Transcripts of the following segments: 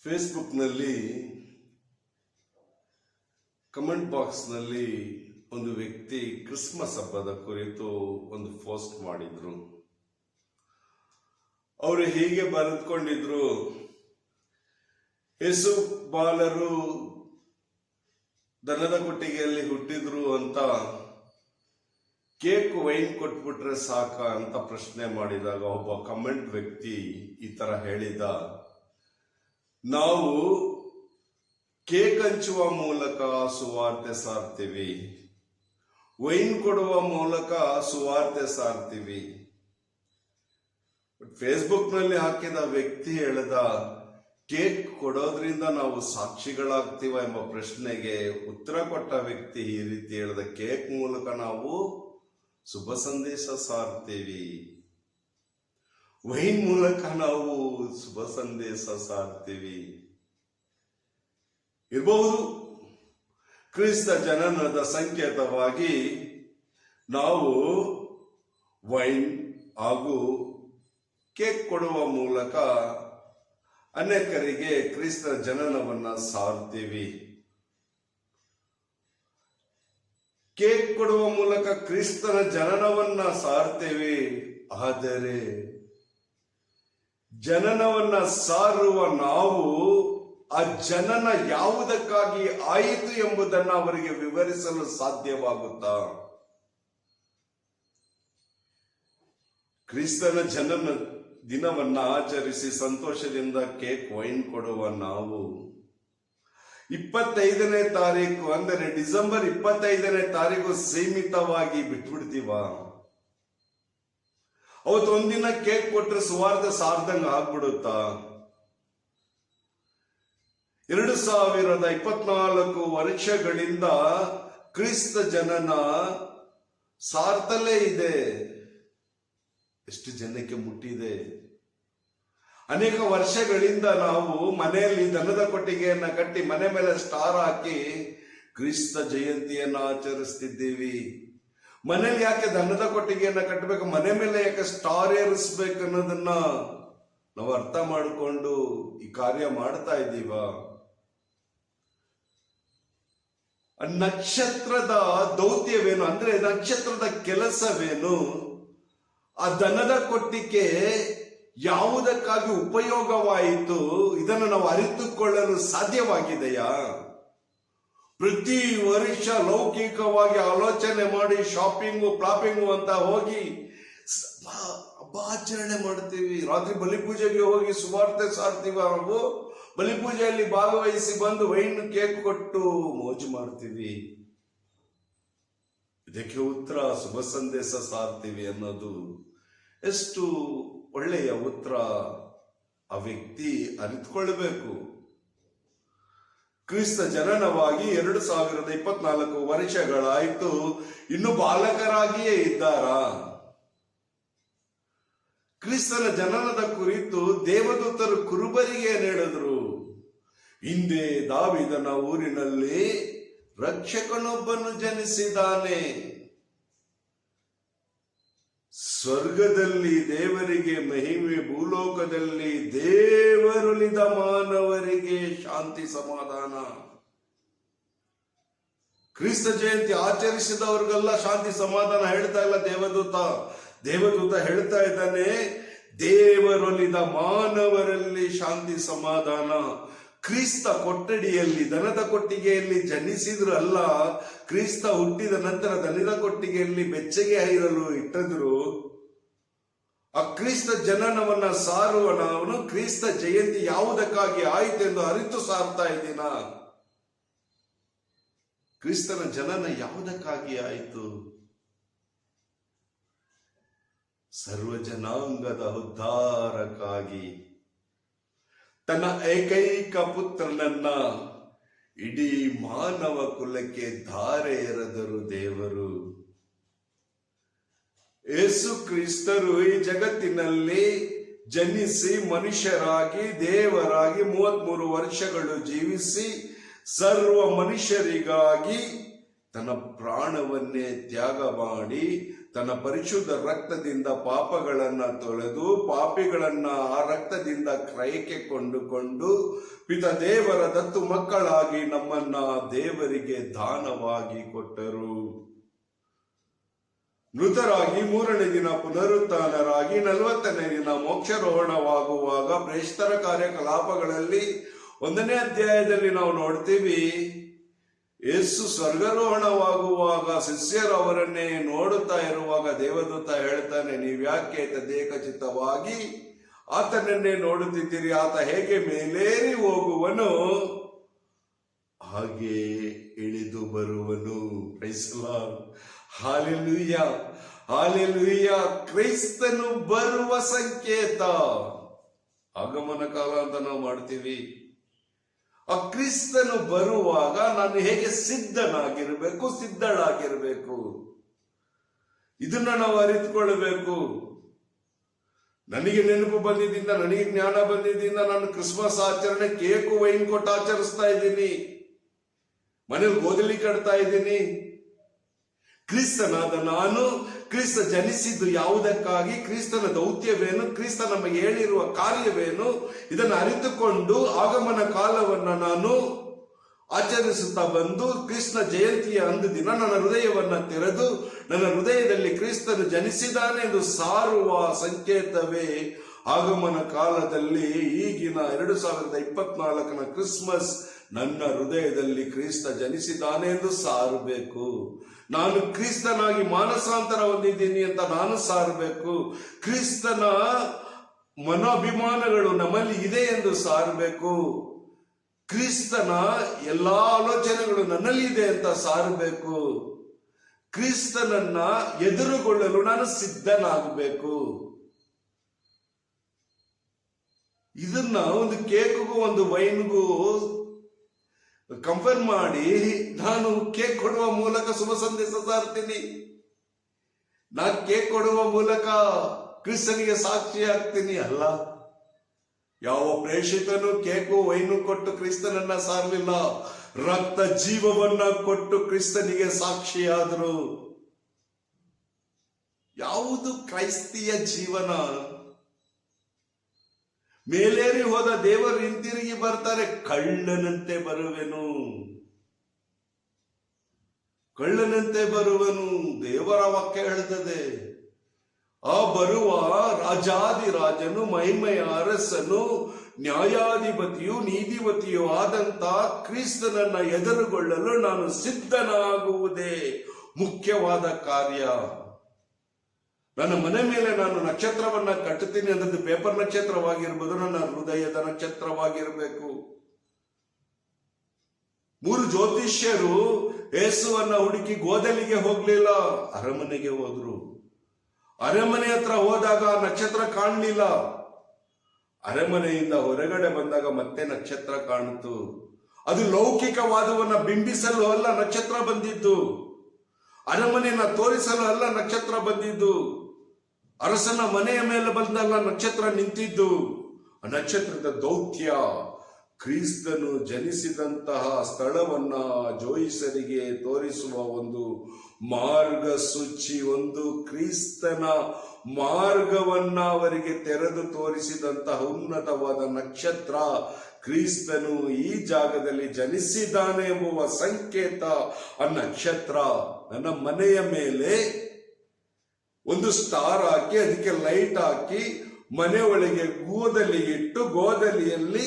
ಫೇಸ್ಬುಕ್ನಲ್ಲಿ ಕಮೆಂಟ್ ಬಾಕ್ಸ್ನಲ್ಲಿ ಒಂದು ವ್ಯಕ್ತಿ ಕ್ರಿಸ್ಮಸ್ ಹಬ್ಬದ ಕುರಿತು ಒಂದು ಪೋಸ್ಟ್ ಮಾಡಿದ್ರು. ಅವರು ಹೀಗೆ ಬರೆದುಕೊಂಡಿದ್ರು, ಯೇಸು ಬಾಲರು ದನದ ಕೊಟ್ಟಿಗೆಯಲ್ಲಿ ಹುಟ್ಟಿದ್ರು ಅಂತ ಕೇಕ್ ವೈನ್ ಕೊಟ್ಬಿಟ್ರೆ ಸಾಕ ಅಂತ ಪ್ರಶ್ನೆ ಮಾಡಿದಾಗ ಒಬ್ಬ ಕಮೆಂಟ್ ವ್ಯಕ್ತಿ ಈ ತರ ಹೇಳಿದ, ನಾವು ಕೇಕ್ ಹಂಚುವ ಮೂಲಕ ಸುವಾರ್ತೆ ಸಾರ್ತೀವಿ, ವೈನ್ ಕೊಡುವ ಮೂಲಕ ಸುವಾರ್ತೆ ಸಾರ್ತೀವಿ. ಫೇಸ್ಬುಕ್ ನಲ್ಲಿ ಹಾಕಿದ ವ್ಯಕ್ತಿ ಹೇಳಿದ, ಕೇಕ್ ಕೊಡೋದ್ರಿಂದ ನಾವು ಸಾಕ್ಷಿಗಳಾಗ್ತೀವ ಎಂಬ ಪ್ರಶ್ನೆಗೆ ಉತ್ತರ ಕೊಟ್ಟ ವ್ಯಕ್ತಿ ಈ ರೀತಿ ಹೇಳಿದ, ಕೇಕ್ ಮೂಲಕ ನಾವು ಶುಭ ಸಂದೇಶ ಸಾರ್ತೀವಿ, ವೈನ್ ಮೂಲಕ ನಾವು ಶುಭ ಸಂದೇಶ ಸಾರ್ತೀವಿ. ಇರಬಹುದು ಕ್ರಿಸ್ತ ಜನನದ ಸಂಕೇತವಾಗಿ ನಾವು ವೈನ್ ಹಾಗೂ ಕೇಕ್ ಕೊಡುವ ಮೂಲಕ ಅನೇಕರಿಗೆ ಕ್ರಿಸ್ತ ಜನನವನ್ನ ಸಾರ್ತೀವಿ. ಕೇಕ್ ಕೊಡುವ ಮೂಲಕ ಕ್ರಿಸ್ತನ ಜನನವನ್ನ ಸಾರ್ತೇವೆ. ಆದರೆ ಜನನವನ್ನ ಸಾರುವ ನಾವು ಆ ಜನನ ಯಾವುದಕ್ಕಾಗಿ ಆಯಿತು ಎಂಬುದನ್ನು ಅವರಿಗೆ ವಿವರಿಸಲು ಸಾಧ್ಯವಾಗುತ್ತಾ? ಕ್ರಿಸ್ತನ ಜನನ ದಿನವನ್ನ ಆಚರಿಸಿ ಸಂತೋಷದಿಂದ ಕೇಕ್ ವೈನ್ ಕೊಡುವ ನಾವು 25ನೇ ತಾರೀಕು ಅಂದರೆ ಡಿಸೆಂಬರ್ 25ನೇ ತಾರೀಕು ಸೀಮಿತವಾಗಿ ಬಿಟ್ಬಿಡ್ತೀವ? ಅವತ್ತು ಒಂದಿನ ಕೇಕ್ ಕೊಟ್ರೆ ಸುವಾರ್ತೆ ಸಾರ್ದಂಗ ಆಗ್ಬಿಡುತ್ತಾ? 2024 ವರ್ಷಗಳಿಂದ ಕ್ರಿಸ್ತ ಜನನ ಸಾರ್ತಲೇ ಇದೆ. ಎಷ್ಟು ಜನಕ್ಕೆ ಮುಟ್ಟಿದೆ? ಅನೇಕ ವರ್ಷಗಳಿಂದ ನಾವು ಮನೆಯಲ್ಲಿ ದನದ ಕೊಟ್ಟಿಗೆಯನ್ನ ಕಟ್ಟಿ ಮನೆ ಮೇಲೆ ಸ್ಟಾರ್ ಹಾಕಿ ಕ್ರಿಸ್ತ ಜಯಂತಿಯನ್ನ ಆಚರಿಸ್ತಿದ್ದೀವಿ. ಮನೇಲಿ ಯಾಕೆ ದನದ ಕೊಟ್ಟಿಗೆಯನ್ನ ಕಟ್ಟಬೇಕು, ಮನೆ ಮೇಲೆ ಯಾಕೆ ಸ್ಟಾರ್ ಏರಿಸ್ಬೇಕು ಅನ್ನೋದನ್ನ ನಾವು ಅರ್ಥ ಮಾಡಿಕೊಂಡು ಈ ಕಾರ್ಯ ಮಾಡ್ತಾ ಇದ್ದೀವ? ನಕ್ಷತ್ರದ ದೌತ್ಯವೇನು ಅಂದ್ರೆ ನಕ್ಷತ್ರದ ಕೆಲಸವೇನು? ಆ ದನದ ಕೊಟ್ಟಿಗೆ ಯಾವುದಕ್ಕಾಗಿ ಉಪಯೋಗವಾಯಿತು ಇದನ್ನು ನಾವು ಅರಿತುಕೊಳ್ಳಲು ಸಾಧ್ಯವಾಗಿದೆಯಾ? ಪ್ರತಿ ವರ್ಷ ಲೌಕಿಕವಾಗಿ ಆಲೋಚನೆ ಮಾಡಿ ಶಾಪಿಂಗು ಪ್ಲಾಪಿಂಗು ಅಂತ ಹೋಗಿ ಹಬ್ಬ ಆಚರಣೆ ಮಾಡ್ತೀವಿ. ರಾತ್ರಿ ಬಲಿಪೂಜೆಗೆ ಹೋಗಿ ಸುವಾರ್ತೆ ಸಾರ್ತೀವಿ. ನಾವು ಬಲಿಪೂಜೆಯಲ್ಲಿ ಭಾಗವಹಿಸಿ ಬಂದು ವೈನ್ ಕೇಕ್ ಕೊಟ್ಟು ಮೋಜು ಮಾಡ್ತೀವಿ. ಇದಕ್ಕೆ ಉತ್ತರ ಶುಭ ಸಂದೇಶ ಸಾರ್ತೀವಿ ಅನ್ನೋದು ಎಷ್ಟು ಒಳ್ಳೆಯ ಉತ್ತರ. ಆ ವ್ಯಕ್ತಿ ಅರಿತುಕೊಳ್ಬೇಕು. ಕ್ರಿಸ್ತ ಜನನವಾಗಿ 2024 ವರ್ಷಗಳಾಯಿತು, ಇನ್ನು ಬಾಲಕರಾಗಿಯೇ ಇದ್ದಾರಾ? ಕ್ರಿಸ್ತನ ಜನನದ ಕುರಿತು ದೇವದೂತರು ಕುರುಬರಿಗೆ ಹೇಳಿದ್ರು, ಹಿಂದೆ ದಾವೀದನ ಊರಿನಲ್ಲಿ ರಕ್ಷಕನೊಬ್ಬನು ಜನಿಸಿದಾನೆ. ಸ್ವರ್ಗದಲ್ಲಿ ದೇವರಿಗೆ ಮಹಿಮೆ, ಭೂಲೋಕದಲ್ಲಿ ದೇವರುಳಿದ ಮಾನವರಿಗೆ ಶಾಂತಿ ಸಮಾಧಾನ. ಕ್ರಿಸ್ತ ಜಯಂತಿ ಆಚರಿಸಿದವ್ರಿಗೆಲ್ಲ ಶಾಂತಿ ಸಮಾಧಾನ ಹೇಳ್ತಾ ಇಲ್ಲ ದೇವದೂತ ಹೇಳ್ತಾ ಇದ್ದಾನೆ, ದೇವರೊಲಿದ ಮಾನವರಲ್ಲಿ ಶಾಂತಿ ಸಮಾಧಾನ. ಕ್ರಿಸ್ತ ಕೊಠಡಿಯಲ್ಲಿ ದನದ ಕೊಟ್ಟಿಗೆಯಲ್ಲಿ ಜನಿಸಿದ್ರು ಅಲ್ಲ, ಕ್ರಿಸ್ತ ಹುಟ್ಟಿದ ನಂತರ ದನದ ಕೊಟ್ಟಿಗೆಯಲ್ಲಿ ಬೆಚ್ಚಗೆ ಇರಲು ಇಟ್ಟಿದ್ರು. ಆ ಕ್ರಿಸ್ತ ಜನನವನ್ನ ಸಾರುವ ನಾವು ಕ್ರಿಸ್ತ ಜಯಂತಿ ಯಾವುದಕ್ಕಾಗಿ ಆಯಿತೆಂದು ಅರಿತು ಸಾರ್ತಾ ಇದ್ದೀನ? ಕ್ರಿಸ್ತನ ಜನನ ಯಾವುದಕ್ಕಾಗಿ ಆಯಿತು? ಸರ್ವ ಜನಾಂಗದ ಉದ್ಧಾರಕ್ಕಾಗಿ ತನ್ನ ಏಕೈಕ ಪುತ್ರನನ್ನ ಇಡೀ ಮಾನವ ಕುಲಕ್ಕೆ ಧಾರೆ ಎರೆದರು ದೇವರು. ಯೇಸು ಕ್ರಿಸ್ತರು ಈ ಜಗತ್ತಿನಲ್ಲಿ ಜನಿಸಿ ಮನುಷ್ಯರಾಗಿ ದೇವರಾಗಿ 33 ವರ್ಷಗಳು ಜೀವಿಸಿ ಸರ್ವ ಮನುಷ್ಯರಿಗಾಗಿ ತನ್ನ ಪ್ರಾಣವನ್ನೇ ತ್ಯಾಗ ಮಾಡಿ ತನ್ನ ಪರಿಶುದ್ಧ ರಕ್ತದಿಂದ ಪಾಪಗಳನ್ನ ತೊಳೆದು ಪಾಪಿಗಳನ್ನ ಆ ರಕ್ತದಿಂದ ಕ್ರಯಕ್ಕೆ ಕೊಂಡುಕೊಂಡು ಪಿತ ದೇವರ ದತ್ತು ಮಕ್ಕಳಾಗಿ ನಮ್ಮನ್ನ ದೇವರಿಗೆ ದಾನವಾಗಿ ಕೊಟ್ಟರು. ಮೃತರಾಗಿ 3ನೇ ದಿನ ಪುನರುತ್ಥಾನರಾಗಿ 40ನೇ ದಿನ ಮೋಕ್ಷಾರೋಹಣವಾಗುವಾಗ ಪ್ರೇಷಿತರ ಕಾರ್ಯಕಲಾಪಗಳಲ್ಲಿ 1ನೇ ಅಧ್ಯಾಯದಲ್ಲಿ ನಾವು ನೋಡ್ತೀವಿ, ಯೇಸು ಸ್ವರ್ಗಾರೋಹಣವಾಗುವಾಗ ಶಿಷ್ಯರು ಅವರನ್ನೇ ನೋಡುತ್ತಾ ಇರುವಾಗ ದೇವದೂತ ಹೇಳ್ತಾನೆ, ನೀವ್ಯಾಕೆ ತದೇಕಚಿತ್ತವಾಗಿ ಆತನನ್ನೇ ನೋಡುತ್ತಿದ್ದೀರಿ? ಆತ ಹೇಗೆ ಮೇಲೇರಿ ಹೋಗುವನು ಹಾಗೆ ಇಳಿದು ಬರುವನು. Praise the Lord. Hallelujah, hallelujah. ಕ್ರೈಸ್ತನು ಬರುವ ಸಂಕೇತ. ಆಗಮನ ಕಾಲ ಅಂತ ನಾವು ಮಾಡ್ತೀವಿ. ಆ ಕ್ರಿಸ್ತನು ಬರುವಾಗ ನಾನು ಹೇಗೆ ಸಿದ್ಧಳಾಗಿರ್ಬೇಕು, ಇದನ್ನ ನಾವು ಅರಿತುಕೊಳ್ಳಬೇಕು. ನನಗೆ ನೆನಪು ಬಂದಿದ್ದರಿಂದ, ನನಗೆ ಜ್ಞಾನ ಬಂದಿದ್ದರಿಂದ ನಾನು ಕ್ರಿಸ್ಮಸ್ ಆಚರಣೆ ಕೇಕು ವೈನ್ ಕೊಟ್ಟು ಆಚರಿಸ್ತಾ ಇದ್ದೀನಿ, ಮನೇಲಿ ಗೋಧಲಿ ಕಟ್ತಾ ಇದ್ದೀನಿ. ಕ್ರಿಸ್ತನಾದ ನಾನು, ಕ್ರಿಸ್ತ ಜನಿಸಿದ್ದು ಯಾವುದಕ್ಕಾಗಿ, ಕ್ರಿಸ್ತನ ದೌತ್ಯವೇನು, ಕ್ರಿಸ್ತ ನಮಗೆ ಹೇಳಿರುವ ಕಾರ್ಯವೇನು, ಇದನ್ನು ಅರಿತುಕೊಂಡು ಆಗಮನ ಕಾಲವನ್ನ ನಾನು ಆಚರಿಸುತ್ತಾ ಬಂದು ಕ್ರಿಸ್ತನ ಜಯಂತಿಯ ಅಂದು ದಿನ ನನ್ನ ಹೃದಯವನ್ನ ತೆರೆದು ನನ್ನ ಹೃದಯದಲ್ಲಿ ಕ್ರಿಸ್ತನು ಜನಿಸಿದಾನೆ ಎಂದು ಸಾರುವ ಸಂಕೇತವೇ ಆಗಮನ ಕಾಲದಲ್ಲಿ ಈಗಿನ 2024ನ ಕ್ರಿಸ್ಮಸ್. ನನ್ನ ಹೃದಯದಲ್ಲಿ ಕ್ರಿಸ್ತ ಜನಿಸಿದಾನೆ ಎಂದು ಸಾರಬೇಕು. ನಾನು ಕ್ರಿಸ್ತನಾಗಿ ಮಾನಸಾಂತರ ಹೊಂದಿದ್ದೀನಿ ಅಂತ ನಾನು ಸಾರಬೇಕು. ಕ್ರಿಸ್ತನ ಮನೋಭಿಮಾನಗಳು ನಮ್ಮಲ್ಲಿ ಇದೆ ಎಂದು ಸಾರಬೇಕು. ಕ್ರಿಸ್ತನ ಎಲ್ಲಾ ಆಲೋಚನೆಗಳು ನನ್ನಲ್ಲಿ ಇದೆ ಅಂತ ಸಾರಬೇಕು. ಕ್ರಿಸ್ತನನ್ನ ಎದುರುಗೊಳ್ಳಲು ನಾನು ಸಿದ್ಧನಾಗಬೇಕು. ಇದನ್ನ ಒಂದು ಕೇಕ್ಗೂ ಒಂದು ವೈನ್ಗೂ ಕಂಪೇರ್ ಮಾಡಿ ನಾನು ಕೇಕ್ ಕೊಡುವ ಮೂಲಕ ಶುಭ ಸಂದೇಶ ಸಾರ್ತೀನಿ. ನಾನು ಕೇಕ್ ಕೊಡುವ ಮೂಲಕ ಕ್ರಿಸ್ತನಿಗೆ ಸಾಕ್ಷಿ ಆಗ್ತೀನಿ ಅಲ್ಲ. ಯಾವ ಪ್ರೇಷಿತನು ಕೇಕು ವೈನು ಕೊಟ್ಟು ಕ್ರಿಸ್ತನನ್ನ ಸಾರಲಿಲ್ಲ, ರಕ್ತ ಜೀವವನ್ನ ಕೊಟ್ಟು ಕ್ರಿಸ್ತನಿಗೆ ಸಾಕ್ಷಿಯಾದರು. ಯಾವುದು ಕ್ರೈಸ್ತಿಯ ಜೀವನ? ಮೇಲೇರಿ ಹೋದ ದೇವರು ಹಿಂತಿರುಗಿ ಬರ್ತಾರೆ, ಕಳ್ಳನಂತೆ ಬರುವೆನು, ಕಳ್ಳನಂತೆ ಬರುವನು. ದೇವರ ವಾಕ್ಯ ಹೇಳ್ತದೆ. ಆ ಬರುವ ರಾಜಾದಿರಾಜನು, ಮಹಿಮೆಯ ಅರಸನು, ನ್ಯಾಯಾಧಿಪತಿಯು, ನೀತಿವತಿಯೂ ಆದಂತ ಕ್ರಿಸ್ತನನ್ನ ಎದುರುಗೊಳ್ಳಲು ನಾನು ಸಿದ್ಧನಾಗುವುದೇ ಮುಖ್ಯವಾದ ಕಾರ್ಯ. ನನ್ನ ಮನೆ ಮೇಲೆ ನಾನು ನಕ್ಷತ್ರವನ್ನ ಕಟ್ಟುತ್ತೀನಿ ಅನ್ನೋದು ಪೇಪರ್ ನಕ್ಷತ್ರವಾಗಿರ್ಬೋದು, ನನ್ನ ಹೃದಯದ ನಕ್ಷತ್ರವಾಗಿರಬೇಕು. 3 ಜ್ಯೋತಿಷ್ಯರು ಯೇಸುವನ್ನ ಹುಡುಕಿ ಗೋದಲಿಗೆ ಹೋಗ್ಲಿಲ್ಲ, ಅರಮನೆಗೆ ಹೋದ್ರು. ಅರಮನೆ ಹತ್ರ ಹೋದಾಗ ನಕ್ಷತ್ರ ಕಾಣಲಿಲ್ಲ. ಅರಮನೆಯಿಂದ ಹೊರಗಡೆ ಬಂದಾಗ ಮತ್ತೆ ನಕ್ಷತ್ರ ಕಾಣಿತು. ಅದು ಲೌಕಿಕವಾದವನ್ನ ಬಿಂಬಿಸಲು ಅಲ್ಲ ನಕ್ಷತ್ರ ಬಂದಿದ್ದು, ಅರಮನೆಯನ್ನ ತೋರಿಸಲು ಅಲ್ಲ ನಕ್ಷತ್ರ ಬಂದಿದ್ದು, ಅರಸನ ಮನೆಯ ಮೇಲೆ ಬಂದಲ್ಲ ನಕ್ಷತ್ರ ನಿಂತಿದ್ದು. ಆ ನಕ್ಷತ್ರದ ದೌತ್ಯ ಕ್ರಿಸ್ತನು ಜನಿಸಿದಂತಹ ಸ್ಥಳವನ್ನ ಜೋಯಿಸರಿಗೆ ತೋರಿಸುವ ಒಂದು ಮಾರ್ಗಸೂಚಿ, ಒಂದು ಕ್ರಿಸ್ತನ ಮಾರ್ಗವನ್ನ ಅವರಿಗೆ ತೆರೆದು ತೋರಿಸಿದಂತಹ ಉನ್ನತವಾದ ನಕ್ಷತ್ರ. ಕ್ರಿಸ್ತನು ಈ ಜಾಗದಲ್ಲಿ ಜನಿಸಿದ್ದಾನೆ ಎಂಬುವ ಸಂಕೇತ ಆ ನಕ್ಷತ್ರ. ನನ್ನ ಮನೆಯ ಮೇಲೆ ಒಂದು ಸ್ಟಾರ್ ಹಾಕಿ ಅದಕ್ಕೆ ಲೈಟ್ ಹಾಕಿ ಮನೆ ಒಳಗೆ ಗೋದಲಿ ಇಟ್ಟು ಗೋದಲಿಯಲ್ಲಿ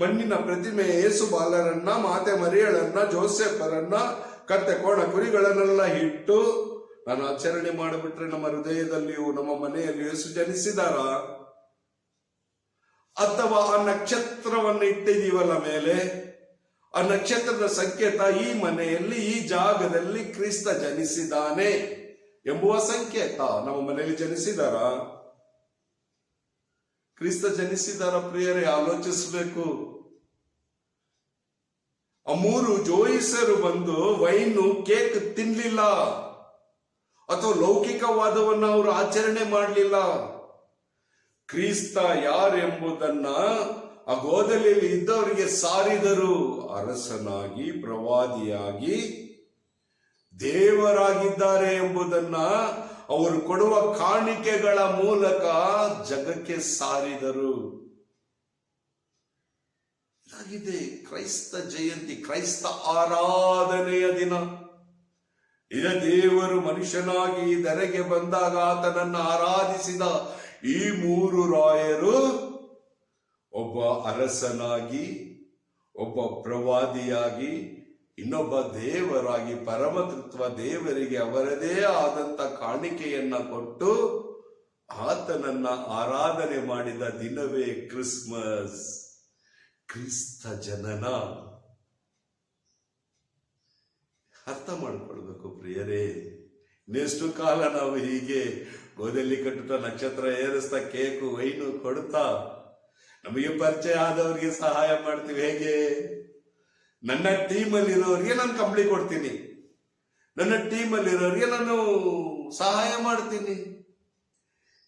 ಮಣ್ಣಿನ ಪ್ರತಿಮೆ ಯೇಸು ಬಾಲರನ್ನ, ಮಾತೆ ಮರಿಯಳನ್ನ, ಜೋಸೆಫರನ್ನ, ಕತ್ತೆ ಕೋಣ ಕುರಿಗಳನ್ನೆಲ್ಲ ಇಟ್ಟು ನಾನು ಆಚರಣೆ ಮಾಡಿಬಿಟ್ರೆ ನಮ್ಮ ಹೃದಯದಲ್ಲಿಯೂ ನಮ್ಮ ಮನೆಯಲ್ಲಿಯೂ ಯೇಸು ಜನಿಸಿದಾರ? ಅಥವಾ ಆ ನಕ್ಷತ್ರವನ್ನು ಇಟ್ಟಿದೀವಲ್ಲ ಮೇಲೆ, ಆ ನಕ್ಷತ್ರದ ಸಂಕೇತ ಈ ಮನೆಯಲ್ಲಿ, ಈ ಜಾಗದಲ್ಲಿ ಕ್ರಿಸ್ತ ಜನಿಸಿದಾನೆ ಎಂಬುವ ಸಂಕೇತ. ನಮ್ಮ ಮನೆಯಲ್ಲಿ ಜನಿಸಿದಾರ? ಕ್ರಿಸ್ತ ಜನಿಸಿದಾರ? ಪ್ರಿಯರೇ, ಆಲೋಚಿಸಬೇಕು. ಆ 3 ಜೋಯಿಸರು ಬಂದು ವೈನು ಕೇಕ್ ತಿನ್ಲಿಲ್ಲ, ಅಥವಾ ಲೌಕಿಕವಾದವನ್ನ ಅವರು ಆಚರಣೆ ಮಾಡಲಿಲ್ಲ. ಕ್ರಿಸ್ತ ಯಾರೆಂಬುದನ್ನ ಆ ಗೋದಲಿಯಲ್ಲಿ ಇದ್ದವರಿಗೆ ಸಾರಿದರು. ಅರಸನಾಗಿ, ಪ್ರವಾದಿಯಾಗಿ, ದೇವರಾಗಿದ್ದಾರೆ ಎಂಬುದನ್ನ ಅವರು ಕೊಡುವ ಕಾಣಿಕೆಗಳ ಮೂಲಕ ಜಗಕ್ಕೆ ಸಾರಿದರು. ಇದಾಗಿದೆ ಕ್ರೈಸ್ತ ಜಯಂತಿ, ಕ್ರೈಸ್ತ ಆರಾಧನೆಯ ದಿನ. ಇದ ದೇವರು ಮನುಷ್ಯನಾಗಿ ಧರೆಗೆ ಬಂದಾಗ ಆತನನ್ನು ಆರಾಧಿಸಿದ ಈ ಮೂರು ರಾಯರು ಒಬ್ಬ ಅರಸನಾಗಿ, ಒಬ್ಬ ಪ್ರವಾದಿಯಾಗಿ, ಇನ್ನೊಬ್ಬ ದೇವರಾಗಿ, ಪರಮತತ್ವ ದೇವರಿಗೆ ಅವರದೇ ಆದಂತ ಕಾಣಿಕೆಯನ್ನ ಕೊಟ್ಟು ಆತನನ್ನ ಆರಾಧನೆ ಮಾಡಿದ ದಿನವೇ ಕ್ರಿಸ್ಮಸ್, ಕ್ರಿಸ್ತ ಜನನ. ಅರ್ಥ ಮಾಡಿಕೊಳ್ಬೇಕು ಪ್ರಿಯರೇ. ಇನ್ನೆಷ್ಟು ಕಾಲ ನಾವು ಹೀಗೆ ಗೋದಲ್ಲಿ ಕಟ್ಟುತ್ತಾ, ನಕ್ಷತ್ರ ಏರಿಸ್ತಾ, ಕೇಕು ವೈನು ಕೊಡ್ತಾ, ನಮಗೆ ಪರಿಚಯ ಆದವರಿಗೆ ಸಹಾಯ ಮಾಡ್ತೀವಿ. ಹೇಗೆ? ನನ್ನ ಟೀಮಲ್ಲಿ ಇರೋರಿಗೆ ನಾನು ಕಂಬಳಿ ಕೊಡ್ತೀನಿ, ನನ್ನ ಟೀಮಲ್ಲಿ ಇರೋರಿಗೆ ನಾನು ಸಹಾಯ ಮಾಡ್ತೀನಿ.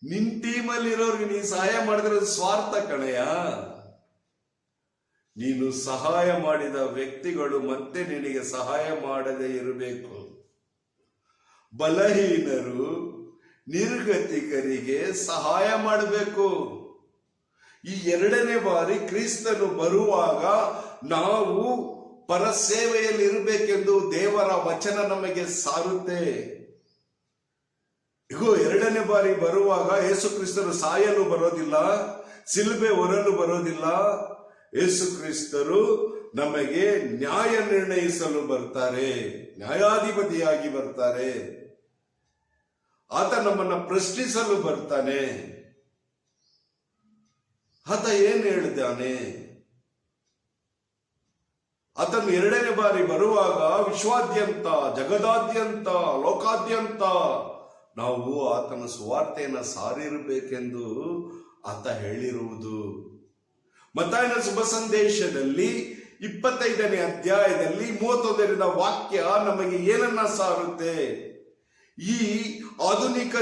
ನಿನ್ ಟೀಮಲ್ಲಿ ಇರೋರಿಗೆ ನೀನು ಸಹಾಯ ಮಾಡಿದ್ರೆ ಸ್ವಾರ್ಥ ಕಣೆಯ. ನೀನು ಸಹಾಯ ಮಾಡಿದ ವ್ಯಕ್ತಿಗಳು ಮತ್ತೆ ನಿನಗೆ ಸಹಾಯ ಮಾಡದೇ ಇರಬೇಕು. ಬಲಹೀನರು, ನಿರ್ಗತಿಕರಿಗೆ ಸಹಾಯ ಮಾಡಬೇಕು. ಈ ಎರಡನೇ ಬಾರಿ ಕ್ರಿಸ್ತನು ಬರುವಾಗ ನಾವು ಪರಸೇವೆಯಲ್ಲಿ ಇರಬೇಕೆಂದು ದೇವರ ವಚನ ನಮಗೆ ಸಾರುತ್ತೆ. ಇಗೋ, ಎರಡನೇ ಬಾರಿ ಬರುವಾಗ ಯೇಸು ಕ್ರಿಸ್ತರು ಸಾಯಲು ಬರೋದಿಲ್ಲ, ಸಿಲುಬೆ ಹೊರಲು ಬರೋದಿಲ್ಲ. ಯೇಸು ಕ್ರಿಸ್ತರು ನಮಗೆ ನ್ಯಾಯ ನಿರ್ಣಯಿಸಲು ಬರ್ತಾರೆ, ನ್ಯಾಯಾಧಿಪತಿಯಾಗಿ ಬರ್ತಾರೆ. ಆತ ನಮ್ಮನ್ನ ಪ್ರಶ್ನಿಸಲು ಬರ್ತಾನೆ. ಆತ ಏನ್ ಹೇಳಿದ್ದಾನೆ? ಆತನು ಎರಡನೇ ಬಾರಿ ಬರುವಾಗ ವಿಶ್ವಾದ್ಯಂತ, ಜಗದಾದ್ಯಂತ, ಲೋಕಾದ್ಯಂತ ನಾವು ಆತನ ಸುವಾರ್ತೆಯನ್ನು ಸಾರಿರಬೇಕೆಂದು ಆತ ಹೇಳಿರುವುದು. ಮತ್ತಾಯನ ಶುಭ ಸಂದೇಶದಲ್ಲಿ 25ನೇ ಅಧ್ಯಾಯದಲ್ಲಿ 31ರಿಂದ ವಾಕ್ಯ ನಮಗೆ ಏನನ್ನ ಸಾರುತ್ತೆ? ಈ ಆಧುನಿಕ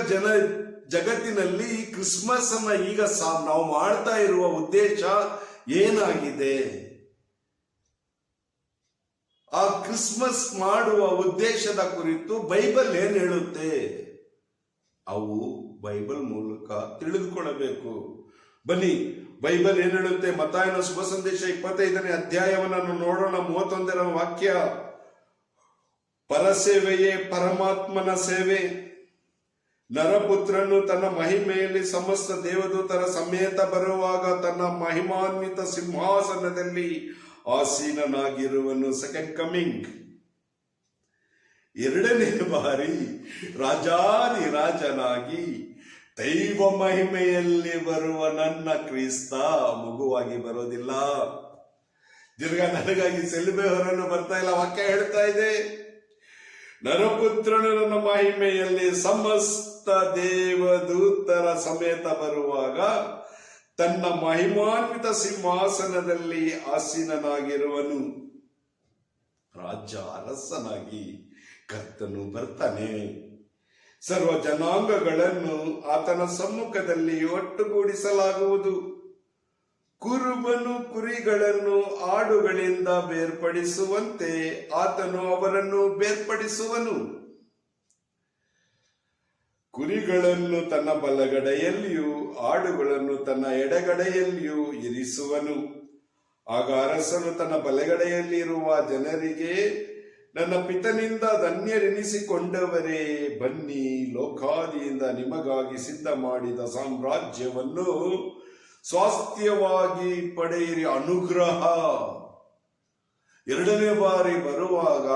ಜಗತ್ತಿನಲ್ಲಿ ಕ್ರಿಸ್ಮಸ್ ಅನ್ನ ಈಗ ನಾವು ಮಾಡ್ತಾ ಇರುವ ಉದ್ದೇಶ ಏನಾಗಿದೆ? ಆ ಕ್ರಿಸ್ಮಸ್ ಮಾಡುವ ಉದ್ದೇಶದ ಕುರಿತು ಬೈಬಲ್ ಏನ್ ಹೇಳುತ್ತೆ? ಅವು ಬೈಬಲ್ ಮೂಲಕ ತಿಳಿದುಕೊಳ್ಳಬೇಕು. ಬನ್ನಿ, ಬೈಬಲ್ ಏನ್ ಹೇಳುತ್ತೆ? ಮತ್ತಾಯನ ಶುಭ ಸಂದೇಶ 25ನೇ ಅಧ್ಯಾಯವನ್ನು ನೋಡೋಣ. 31ರ ವಾಕ್ಯ. ಪರಸೇವೆಯೇ ಪರಮಾತ್ಮನ ಸೇವೆ. ನರಪುತ್ರನು ತನ್ನ ಮಹಿಮೆಯಲ್ಲಿ ಸಮಸ್ತ ದೇವದೂತರ ಸಮೇತ ಬರುವಾಗ ತನ್ನ ಮಹಿಮಾನ್ವಿತ ಸಿಂಹಾಸನದಲ್ಲಿ ಆಸೀನನಾಗಿರುವನು. Second coming. ಎರಡನೇ ಬಾರಿ ರಾಜಾದಿ ದೈವ ಮಹಿಮೆಯಲ್ಲಿ ಬರುವ ನನ್ನ ಕ್ರಿಸ್ತ ಮಗುವಾಗಿ ಬರೋದಿಲ್ಲ. ತಿರ್ಗಾ ನನಗಾಗಿ ಸೆಲ್ಬೆ ಹೊರನ್ನು ಬರ್ತಾ ಇಲ್ಲ. ವಾಕ್ಯ ಹೇಳ್ತಾ ಇದೆ, ನರಪುತ್ರನು ನನ್ನ ಮಹಿಮೆಯಲ್ಲಿ ಸಮಸ್ತ ದೇವದೂತರ ಸಮೇತ ಬರುವಾಗ ತನ್ನ ಮಹಿಮಾನ್ವಿತ ಸಿಂಹಾಸನದಲ್ಲಿ ಆಸೀನನಾಗಿರುವನು. ರಾಜ್ಯ ಅರಸನಾಗಿ ಕರ್ತನು ಬರ್ತಾನೆ. ಸರ್ವ ಜನಾಂಗಗಳನ್ನು ಆತನ ಸಮ್ಮುಖದಲ್ಲಿ ಒಟ್ಟುಗೂಡಿಸಲಾಗುವುದು. ಕುರುಬನು ಕುರಿಗಳನ್ನು ಆಡುಗಳಿಂದ ಬೇರ್ಪಡಿಸುವಂತೆ ಆತನು ಅವರನ್ನು ಬೇರ್ಪಡಿಸುವನು. ಕುರಿಗಳನ್ನು ತನ್ನ ಬಲಗಡೆಯಲ್ಲಿಯೂ ಆಡುಗಳನ್ನು ತನ್ನ ಎಡಗಡೆಯಲ್ಲಿಯೂ ಇರಿಸುವನು. ಆಗ ಅರಸನು ತನ್ನ ಬಲಗಡೆಯಲ್ಲಿ ಇರುವ ಜನರಿಗೆ, ನನ್ನ ಪಿತನಿಂದ ಧನ್ಯರೆನಿಸಿಕೊಂಡವರೇ, ಬನ್ನಿ, ಲೋಕಾದಿಯಿಂದ ನಿಮಗಾಗಿ ಸಿದ್ಧ ಮಾಡಿದ ಸಾಮ್ರಾಜ್ಯವನ್ನು ಸ್ವಾಸ್ಥ್ಯವಾಗಿ ಪಡೆಯಿರಿ. ಅನುಗ್ರಹ. ಎರಡನೇ ಬಾರಿ ಬರುವಾಗ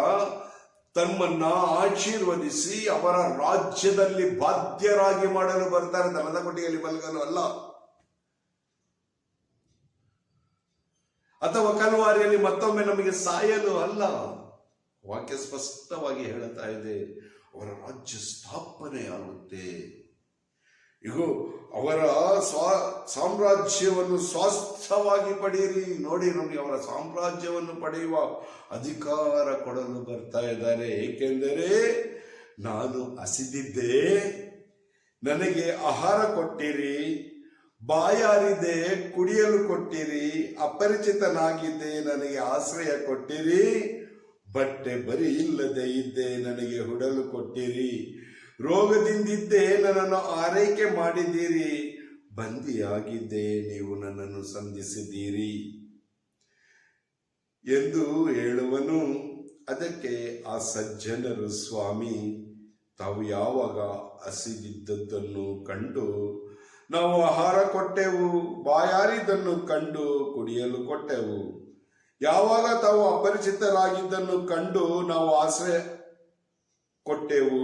ತಮ್ಮನ್ನ ಆಶೀರ್ವದಿಸಿ ಅವರ ರಾಜ್ಯದಲ್ಲಿ ಬಾಧ್ಯರಾಗಿ ಮಾಡಲು ಬರ್ತಾರೆ. ದನದ ಕೊಟ್ಟಿಗೆಯಲ್ಲಿ ಮಲಗಲು ಅಲ್ಲ, ಅಥವಾ ಕಲ್ವಾರಿಯಲ್ಲಿ ಮತ್ತೊಮ್ಮೆ ನಮಗೆ ಸಾಯಲು ಅಲ್ಲ. ವಾಕ್ಯ ಸ್ಪಷ್ಟವಾಗಿ ಹೇಳುತ್ತಾ ಇದೆ, ಅವರ ರಾಜ್ಯ ಸ್ಥಾಪನೆ ಆಗುತ್ತೆ. ಇಗೋ, ಅವರ ಸಾಮ್ರಾಜ್ಯವನ್ನು ಸ್ವಾಸ್ಥ್ಯವಾಗಿ ಪಡೆಯಿರಿ. ನೋಡಿ, ನಮಗೆ ಅವರ ಸಾಮ್ರಾಜ್ಯವನ್ನು ಪಡೆಯುವ ಅಧಿಕಾರ ಕೊಡಲು ಬರ್ತಾ ಇದ್ದಾರೆ. ಏಕೆಂದರೆ ನಾನು ಹಸಿದಿದ್ದೆ, ನನಗೆ ಆಹಾರ ಕೊಟ್ಟಿರಿ, ಬಾಯಾರಿದೆ, ಕುಡಿಯಲು ಕೊಟ್ಟಿರಿ, ಅಪರಿಚಿತನಾಗಿದ್ದೆ, ನನಗೆ ಆಶ್ರಯ ಕೊಟ್ಟಿರಿ, ಬಟ್ಟೆ ಬರಿ ಇಲ್ಲದೆ ಇದ್ದೆ, ನನಗೆ ಉಡಲು ಕೊಟ್ಟಿರಿ, ರೋಗದಿಂದಿದ್ದೇ ನನ್ನನ್ನು ಆರೈಕೆ ಮಾಡಿದ್ದೀರಿ, ಬಂದಿಯಾಗಿದ್ದೇ ನೀವು ನನ್ನನ್ನು ಸಂಧಿಸಿದ್ದೀರಿ ಎಂದು ಹೇಳುವನು. ಅದಕ್ಕೆ ಆ ಸಜ್ಜನರು, ಸ್ವಾಮಿ, ತಾವು ಯಾವಾಗ ಹಸಿದಿದ್ದದ್ದನ್ನು ಕಂಡು ನಾವು ಆಹಾರ ಕೊಟ್ಟೆವು, ಬಾಯಾರಿದ್ದನ್ನು ಕಂಡು ಕುಡಿಯಲು ಕೊಟ್ಟೆವು, ಯಾವಾಗ ತಾವು ಅಪರಿಚಿತರಾಗಿದ್ದನ್ನು ಕಂಡು ನಾವು ಆಶ್ರಯ ಕೊಟ್ಟೆವು,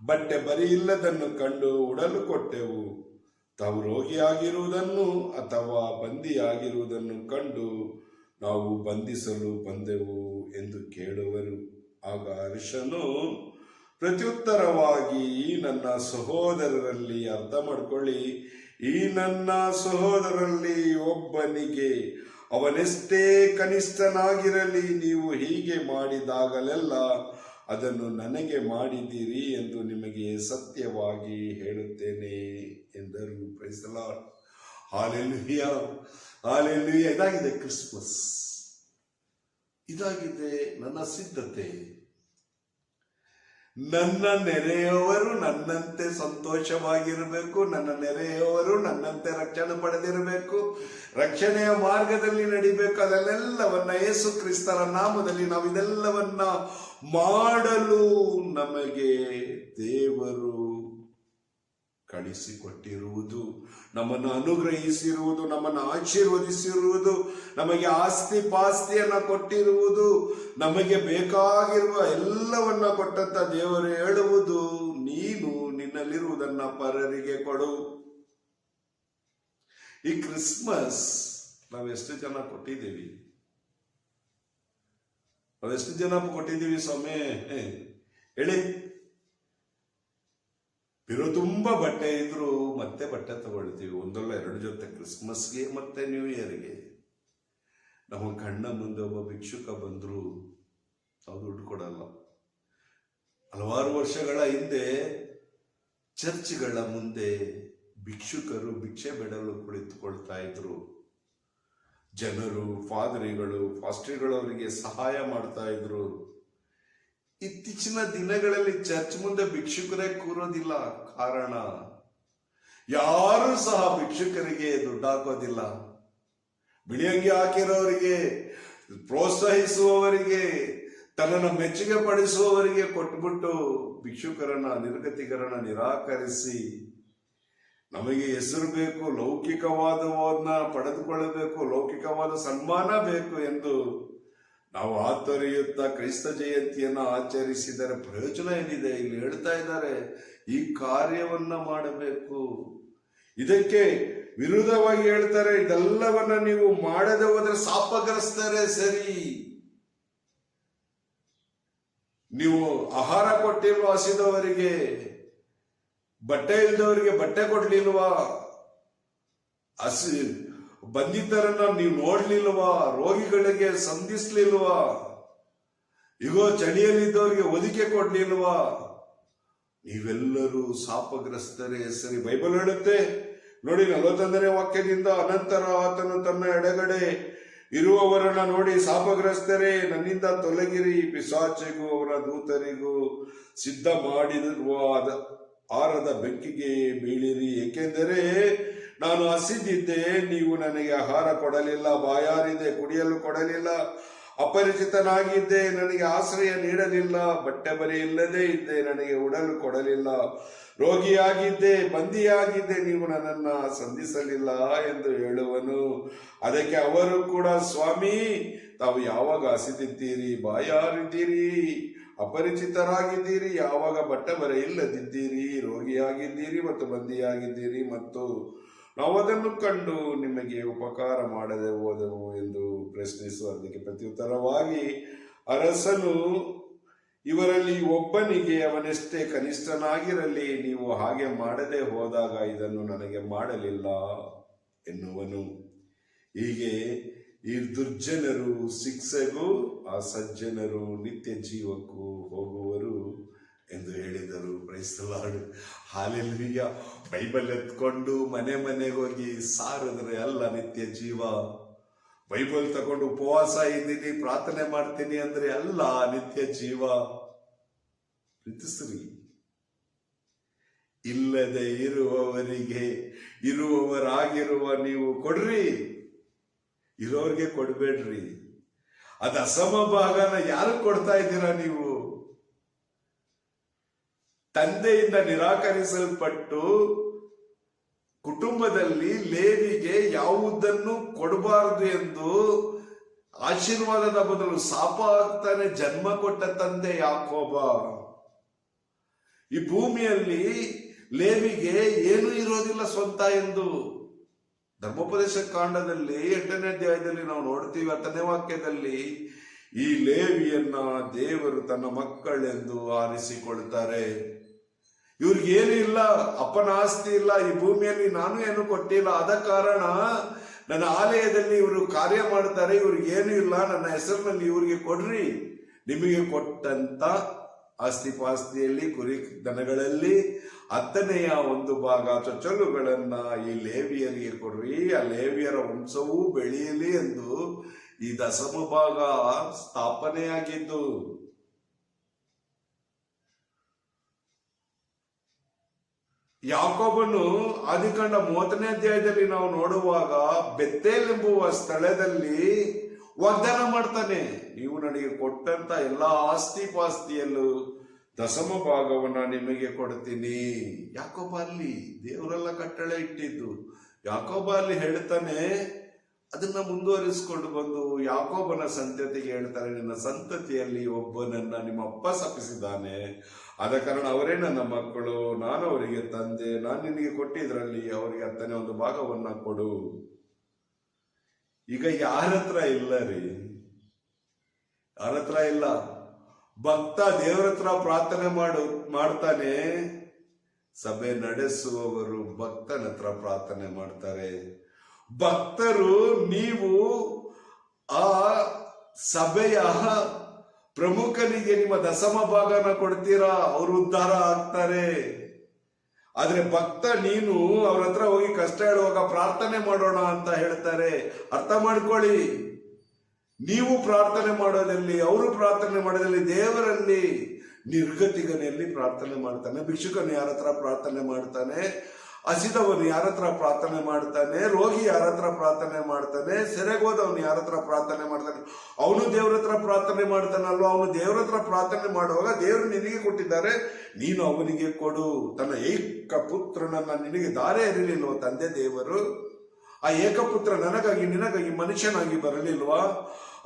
ಬಟ್ಟೆ ಬರಿ ಇಲ್ಲದನ್ನು ಕಂಡು ಉಡಲು ಕೊಟ್ಟೆವು, ತಾವು ರೋಗಿಯಾಗಿರುವುದನ್ನು ಅಥವಾ ಬಂದಿಯಾಗಿರುವುದನ್ನು ಕಂಡು ನಾವು ಬಂಧಿಸಲು ಬಂದೆವು ಎಂದು ಕೇಳುವರು. ಆಗ ಅರಿಶನು ಪ್ರತ್ಯುತ್ತರವಾಗಿ, ಈ ನನ್ನ ಸಹೋದರರಲ್ಲಿ, ಅರ್ಥ ಮಾಡ್ಕೊಳ್ಳಿ, ಈ ನನ್ನ ಸಹೋದರರಲ್ಲಿ ಒಬ್ಬನಿಗೆ, ಅವನೆಷ್ಟೇ ಕನಿಷ್ಠನಾಗಿರಲಿ, ನೀವು ಹೀಗೆ ಮಾಡಿದಾಗಲೆಲ್ಲ ಅದನ್ನು ನನಗೆ ಮಾಡಿದ್ದೀರಿ ಎಂದು ನಿಮಗೆ ಸತ್ಯವಾಗಿ ಹೇಳುತ್ತೇನೆ ಎಂದರು. Praise the Lord. Hallelujah, hallelujah. ಇದಾಗಿದೆ ಕ್ರಿಸ್ಮಸ್, ಇದಾಗಿದೆ ನನ್ನ ಸಿದ್ಧತೆ. ನನ್ನ ನೆರೆಯವರು ನನ್ನಂತೆ ಸಂತೋಷವಾಗಿರಬೇಕು, ನನ್ನ ನೆರೆಯವರು ನನ್ನಂತೆ ರಕ್ಷಣೆ ಪಡೆದಿರಬೇಕು, ರಕ್ಷಣೆಯ ಮಾರ್ಗದಲ್ಲಿ ನಡಿಬೇಕು. ಅದೆಲ್ಲವನ್ನ ಯೇಸು ಕ್ರಿಸ್ತರ ನಾಮದಲ್ಲಿ ನಾವು ಇದೆಲ್ಲವನ್ನ ಮಾಡಲು ನಮಗೆ ದೇವರು ಕಳಿಸಿಕೊಟ್ಟಿರುವುದು, ನಮ್ಮನ್ನು ಅನುಗ್ರಹಿಸಿರುವುದು, ನಮ್ಮನ್ನು ಆಶೀರ್ವದಿಸಿರುವುದು, ನಮಗೆ ಆಸ್ತಿ ಪಾಸ್ತಿಯನ್ನ ಕೊಟ್ಟಿರುವುದು, ನಮಗೆ ಬೇಕಾಗಿರುವ ಎಲ್ಲವನ್ನ ಕೊಟ್ಟಂತ ದೇವರು ಹೇಳುವುದು, ನೀನು ನಿನ್ನಲ್ಲಿರುವುದನ್ನ ಪರರಿಗೆ ಕೊಡು. ಈ ಕ್ರಿಸ್ಮಸ್ ನಾವೆಷ್ಟು ಜನ ಕೊಟ್ಟಿದ್ದೀವಿ? ನಾವೆಷ್ಟು ಜನ ಕೊಟ್ಟಿದ್ದೀವಿ ಸ್ವಾಮಿ ಹೇಳಿ? ಬಿರು ತುಂಬಾ ಬಟ್ಟೆ ಇದ್ರು ಮತ್ತೆ ಬಟ್ಟೆ ತಗೊಳ್ತೀವಿ, ಒಂದಲ್ಲ ಎರಡು ಜೊತೆ, ಕ್ರಿಸ್ಮಸ್ಗೆ ಮತ್ತೆ ನ್ಯೂ ಇಯರ್ಗೆ. ನಮ್ಮ ಕಣ್ಣ ಮುಂದೆ ಒಬ್ಬ ಭಿಕ್ಷುಕ ಬಂದ್ರು, ನಾವು ದುಡ್ಡು ಕೊಡಲ್ಲ. ಹಲವಾರು ವರ್ಷಗಳ ಹಿಂದೆ ಚರ್ಚ್ಗಳ ಮುಂದೆ ಭಿಕ್ಷುಕರು ಭಿಕ್ಷೆ ಬೇಡಲು ಕುಳಿತುಕೊಳ್ತಾ ಇದ್ರು. ಜನರು, ಫಾದರಿಗಳು, ಫಾಸ್ಟ್ರಿಗಳು ಅವರಿಗೆ ಸಹಾಯ ಮಾಡ್ತಾ ಇದ್ರು. ಇತ್ತೀಚಿನ ದಿನಗಳಲ್ಲಿ ಚರ್ಚ್ ಮುಂದೆ ಭಿಕ್ಷುಕರೇ ಕೂರೋದಿಲ್ಲ. ಕಾರಣ, ಯಾರು ಸಹ ಭಿಕ್ಷುಕರಿಗೆ ದುಡ್ಡು ಹಾಕೋದಿಲ್ಲ. ಬಿಳಿ ಅಂಗಿ ಹಾಕಿರೋರಿಗೆ, ಪ್ರೋತ್ಸಾಹಿಸುವವರಿಗೆ, ತನ್ನನ್ನು ಮೆಚ್ಚುಗೆ ಪಡಿಸುವವರಿಗೆ ಕೊಟ್ಬಿಟ್ಟು ಭಿಕ್ಷುಕರನ್ನ, ನಿರ್ಗತಿಕರನ್ನ ನಿರಾಕರಿಸಿ, ನಮಗೆ ಹೆಸರು ಬೇಕು, ಲೌಕಿಕವಾದವನ್ನ ಪಡೆದುಕೊಳ್ಳಬೇಕು, ಲೌಕಿಕವಾದ ಸನ್ಮಾನ ಬೇಕು ಎಂದು ನಾವು ಆತೊರೆಯುತ್ತಾ ಕ್ರೈಸ್ತ ಜಯಂತಿಯನ್ನು ಆಚರಿಸಿದರೆ ಪ್ರಯೋಜನ ಏನಿದೆ? ಇಲ್ಲಿ ಹೇಳ್ತಾ ಇದ್ದಾರೆ, ಈ ಕಾರ್ಯವನ್ನ ಮಾಡಬೇಕು. ಇದಕ್ಕೆ ವಿರುದ್ಧವಾಗಿ ಹೇಳ್ತಾರೆ, ಇದೆಲ್ಲವನ್ನ ನೀವು ಮಾಡದೆ ಹೋದ್ರೆ ಶಾಪಗ್ರಸ್ತರೇ. ಸರಿ, ನೀವು ಆಹಾರ ಕೊಟ್ಟಿಲ್ವಾ ಹಸಿದವರಿಗೆ? ಬಟ್ಟೆ ಇಲ್ದವರಿಗೆ ಬಟ್ಟೆ ಕೊಡ್ಲಿಲ್ವಾ? ಬಂದಿದ್ದರನ್ನ ನೀವು ನೋಡ್ಲಿಲ್ವಾ? ರೋಗಿಗಳಿಗೆ ಸಂಧಿಸ್ಲಿಲ್ವಾ? ಇಗೋ ಚಳಿಯಲ್ಲಿದ್ದವರಿಗೆ ಒದಿಕೆ ಕೊಡ್ಲಿಲ್ವಾ? ನೀವೆಲ್ಲರೂ ಶಾಪಗ್ರಸ್ತರೇ. ಸರಿ, ಬೈಬಲ್ ಹೇಳುತ್ತೆ ನೋಡಿ, 41ನೇ ವಾಕ್ಯದಿಂದ, ಅನಂತರ ಆತನು ತನ್ನ ಎಡಗಡೆ ಇರುವವರನ್ನ ನೋಡಿ, ಶಾಪಗ್ರಸ್ತರೇ, ನನ್ನಿಂದ ತೊಲಗಿರಿ, ಪಿಶಾಚಿಗೂ ಅವರ ದೂತರಿಗೂ ಸಿದ್ಧ ಮಾಡಿರುವ ಆರದ ಬೆಂಕಿಗೆ ಬೀಳಿರಿ, ಏಕೆಂದರೆ ನಾನು ಹಸಿದಿದ್ದೆ, ನೀವು ನನಗೆ ಆಹಾರ ಕೊಡಲಿಲ್ಲ, ಬಾಯಾರಿದೆ, ಕುಡಿಯಲು ಕೊಡಲಿಲ್ಲ, ಅಪರಿಚಿತನಾಗಿದ್ದೆ, ನನಗೆ ಆಶ್ರಯ ನೀಡಲಿಲ್ಲ, ಬಟ್ಟೆ ಬರೆ ಇಲ್ಲದೆ ಇದ್ದೆ, ನನಗೆ ಉಡಲು ಕೊಡಲಿಲ್ಲ, ರೋಗಿಯಾಗಿದ್ದೆ, ಬಂದಿಯಾಗಿದ್ದೆ, ನೀವು ನನ್ನನ್ನ ಸಂಧಿಸಲಿಲ್ಲ ಎಂದು ಹೇಳುವನು. ಅದಕ್ಕೆ ಅವರು ಕೂಡ, ಸ್ವಾಮಿ, ತಾವು ಯಾವಾಗ ಹಸಿದಿದ್ದೀರಿ, ಬಾಯಾರಿದ್ದೀರಿ, ಅಪರಿಚಿತರಾಗಿದ್ದೀರಿ, ಯಾವಾಗ ಬಟ್ಟೆ ಬರೆ ಇಲ್ಲದಿದ್ದೀರಿ, ರೋಗಿಯಾಗಿದ್ದೀರಿ ಮತ್ತು ಬಂದಿಯಾಗಿದ್ದೀರಿ, ಮತ್ತು ನಾವು ಅದನ್ನು ಕಂಡು ನಿಮಗೆ ಉಪಕಾರ ಮಾಡದೆ ಹೋದೆವು ಎಂದು ಪ್ರಶ್ನಿಸುವ. ಅದಕ್ಕೆ ಪ್ರತ್ಯುತ್ತರವಾಗಿ ಅರಸನು, ಇವರಲ್ಲಿ ಒಬ್ಬನಿಗೆ, ಅವನೆಷ್ಟೇ ಕನಿಷ್ಠನಾಗಿರಲಿ, ನೀವು ಹಾಗೆ ಮಾಡದೆ ಹೋದಾಗ ಇದನ್ನು ನನಗೆ ಮಾಡಲಿಲ್ಲ ಎನ್ನುವನು. ಹೀಗೆ ಈ ದುರ್ಜನರು ಶಿಕ್ಷೆಗೂ, ಆ ಸಜ್ಜನರು ನಿತ್ಯ ಜೀವಕ್ಕೂ ಹೋಗುವರು ಎಂದು ಹೇಳಿದರು. Praise the Lord. Hallelujah. Bible ಎತ್ಕೊಂಡು ಮನೆ ಮನೆಗೆ ಹೋಗಿ ಸಾರಿದ್ರೆ ಅಲ್ಲ ನಿತ್ಯ ಜೀವ. ಬೈಬಲ್ ತಗೊಂಡು ಉಪವಾಸ ಇದ್ದೀನಿ, ಪ್ರಾರ್ಥನೆ ಮಾಡ್ತೀನಿ ಅಂದ್ರೆ ಅಲ್ಲ ನಿತ್ಯ ಜೀವ. ಪ್ರೀತಿಸ್ರಿ, ಇಲ್ಲದೆ ಇರುವವರಿಗೆ ಇರುವವರಾಗಿರುವ ನೀವು ಕೊಡ್ರಿ, ಇರೋರಿಗೆ ಕೊಡ್ಬೇಡ್ರಿ. ಅದು ಅಸಮಭಾಗನ ಯಾರು ಕೊಡ್ತಾ ಇದ್ದೀರಾ ನೀವು? ತಂದೆಯಿಂದ ನಿರಾಕರಿಸಲ್ಪಟ್ಟು ಕುಟುಂಬದಲ್ಲಿ ಲೇವಿಗೆ ಯಾವುದನ್ನು ಕೊಡಬಾರದು ಎಂದು ಆಶೀರ್ವಾದದ ಬದಲು ಶಾಪ ಆಗ್ತಾನೆ ಜನ್ಮ ಕೊಟ್ಟ ತಂದೆ ಯಾಕೋಬ. ಈ ಭೂಮಿಯಲ್ಲಿ ಲೇವಿಗೆ ಏನೂ ಇರೋದಿಲ್ಲ ಸ್ವಂತ ಎಂದು ಧರ್ಮೋಪದೇಶ ಕಾಂಡದಲ್ಲಿ 8ನೇ ಅಧ್ಯಾಯದಲ್ಲಿ ನಾವು ನೋಡ್ತೀವಿ. 10ನೇ ವಾಕ್ಯದಲ್ಲಿ ಈ ಲೇವಿಯನ್ನ ದೇವರು ತನ್ನ ಮಕ್ಕಳೆಂದು ಆರಿಸಿಕೊಳ್ತಾರೆ. ಇವ್ರಿಗೇನು ಇಲ್ಲ, ಅಪ್ಪನ ಆಸ್ತಿ ಇಲ್ಲ, ಈ ಭೂಮಿಯಲ್ಲಿ ನಾನು ಏನು ಕೊಟ್ಟಿಲ್ಲ, ಆದ ಕಾರಣ ನನ್ನ ಆಲಯದಲ್ಲಿ ಇವರು ಕಾರ್ಯ ಮಾಡ್ತಾರೆ, ಇವ್ರಿಗೇನು ಇಲ್ಲ, ನನ್ನ ಹೆಸರಿನಲ್ಲಿ ಇವ್ರಿಗೆ ಕೊಡ್ರಿ. ನಿಮಗೆ ಕೊಟ್ಟಂತ ಆಸ್ತಿ ಪಾಸ್ತಿಯಲ್ಲಿ ಕುರಿ ದನಗಳಲ್ಲಿ 10ನೇ ಒಂದು ಭಾಗ ಚೊಚ್ಚಲುಗಳನ್ನ ಈ ಲೇವಿಯರಿಗೆ ಕೊಡ್ರಿ, ಆ ಲೇವಿಯರ ವಂಶವೂ ಬೆಳೆಯಲಿ ಎಂದು ಈ ದಶಮ ಭಾಗ ಸ್ಥಾಪನೆಯಾಗಿದ್ದು. ಯಾಕೋಬನು ಆದಿಕಾಂಡ 30ನೇ ಅಧ್ಯಾಯದಲ್ಲಿ ನಾವು ನೋಡುವಾಗ ಬೆತ್ತೇಲ್ ಎಂಬುವ ಸ್ಥಳದಲ್ಲಿ ವಾಗ್ದಾನ ಮಾಡ್ತಾನೆ, ನೀವು ನನಗೆ ಕೊಟ್ಟಂತ ಎಲ್ಲಾ ಆಸ್ತಿ ಪಾಸ್ತಿಯಲ್ಲೂ ದಶಮ ಭಾಗವನ್ನ ನಿಮಗೆ ಕೊಡ್ತೀನಿ. ಯಾಕೋಬ ಅಲ್ಲಿ ದೇವರೆಲ್ಲ ಕಟ್ಟಳೆ ಇಟ್ಟಿದ್ದು. ಯಾಕೋಬ ಅಲ್ಲಿ ಹೇಳ್ತಾನೆ, ಅದನ್ನ ಮುಂದುವರಿಸಿಕೊಂಡು ಬಂದು ಯಾಕೋಬನ ಸಂತತಿಗೆ ಹೇಳ್ತಾರೆ, ನಿನ್ನ ಸಂತತಿಯಲ್ಲಿ ಒಬ್ಬನನ್ನ ನಿಮ್ಮ ಅಪ್ಪ ಶಪಿಸಿದ್ದಾನೆ, ಆದ ಕಾರಣ ಅವರೇ ನನ್ನ ಮಕ್ಕಳು, ನಾನು ಅವರಿಗೆ ತಂದೆ, ನಾನು ನಿನಗೆ ಕೊಟ್ಟಿದ್ರಲ್ಲಿ ಅವರಿಗೆ 10ನೇ ಒಂದು ಭಾಗವನ್ನ ಕೊಡು. ಈಗ ಯಾರ ಹತ್ರ ಇಲ್ಲ ರೀ, ಯಾರ ಹತ್ರ ಇಲ್ಲ. ಭಕ್ತ ದೇವರ ಹತ್ರ ಪ್ರಾರ್ಥನೆ ಮಾಡ್ತಾನೆ, ಸಭೆ ನಡೆಸುವವರು ಭಕ್ತನ ಹತ್ರ ಪ್ರಾರ್ಥನೆ ಮಾಡ್ತಾರೆ. ಭಕ್ತರು ನೀವು ಆ ಸಭೆಯ ಪ್ರಮುಖನಿಗೆ ನಿಮ್ಮ ದಶಮ ಭಾಗನ ಕೊಡ್ತೀರಾ, ಅವರು ಉದ್ಧಾರ ಆಗ್ತಾರೆ. ಆದ್ರೆ ಭಕ್ತ ನೀನು ಅವ್ರ ಹತ್ರ ಹೋಗಿ ಕಷ್ಟ ಹೇಳುವಾಗ ಪ್ರಾರ್ಥನೆ ಮಾಡೋಣ ಅಂತ ಹೇಳ್ತಾರೆ. ಅರ್ಥ ಮಾಡ್ಕೊಳ್ಳಿ, ನೀವು ಪ್ರಾರ್ಥನೆ ಮಾಡೋದಲ್ಲಿ, ಅವರು ಪ್ರಾರ್ಥನೆ ಮಾಡೋದಲ್ಲಿ, ದೇವರಲ್ಲಿ ನಿರ್ಗತಿಗನೆಯಲ್ಲಿ ಪ್ರಾರ್ಥನೆ ಮಾಡ್ತಾನೆ, ಭಿಕ್ಷುಕನು ಯಾರ ಹತ್ರ ಪ್ರಾರ್ಥನೆ ಮಾಡ್ತಾನೆ, ಹಸಿದವನು ಯಾರ ಹತ್ರ ಪ್ರಾರ್ಥನೆ ಮಾಡ್ತಾನೆ, ರೋಗಿ ಯಾರ ಹತ್ರ ಪ್ರಾರ್ಥನೆ ಮಾಡ್ತಾನೆ, ಸೆರೆಗೋದವನು ಯಾರ ಹತ್ರ ಪ್ರಾರ್ಥನೆ ಮಾಡ್ತಾನೆ, ಅವನು ದೇವ್ರ ಹತ್ರ ಪ್ರಾರ್ಥನೆ ಮಾಡ್ತಾನಲ್ವ. ಅವನು ದೇವ್ರ ಹತ್ರ ಪ್ರಾರ್ಥನೆ ಮಾಡುವಾಗ ದೇವರು ನಿನಗೆ ಕೊಟ್ಟಿದ್ದಾರೆ, ನೀನು ಅವನಿಗೆ ಕೊಡು. ತನ್ನ ಏಕ ಪುತ್ರನನ್ನ ನಿನಗೆ ದಾರೆ ಎರಿಲಿಲ್ವ ತಂದೆ ದೇವರು? ಆ ಏಕಪುತ್ರ ನನಗಾಗಿ ನಿನಗಾಗಿ ಮನುಷ್ಯನಾಗಿ ಬರಲಿಲ್ವಾ?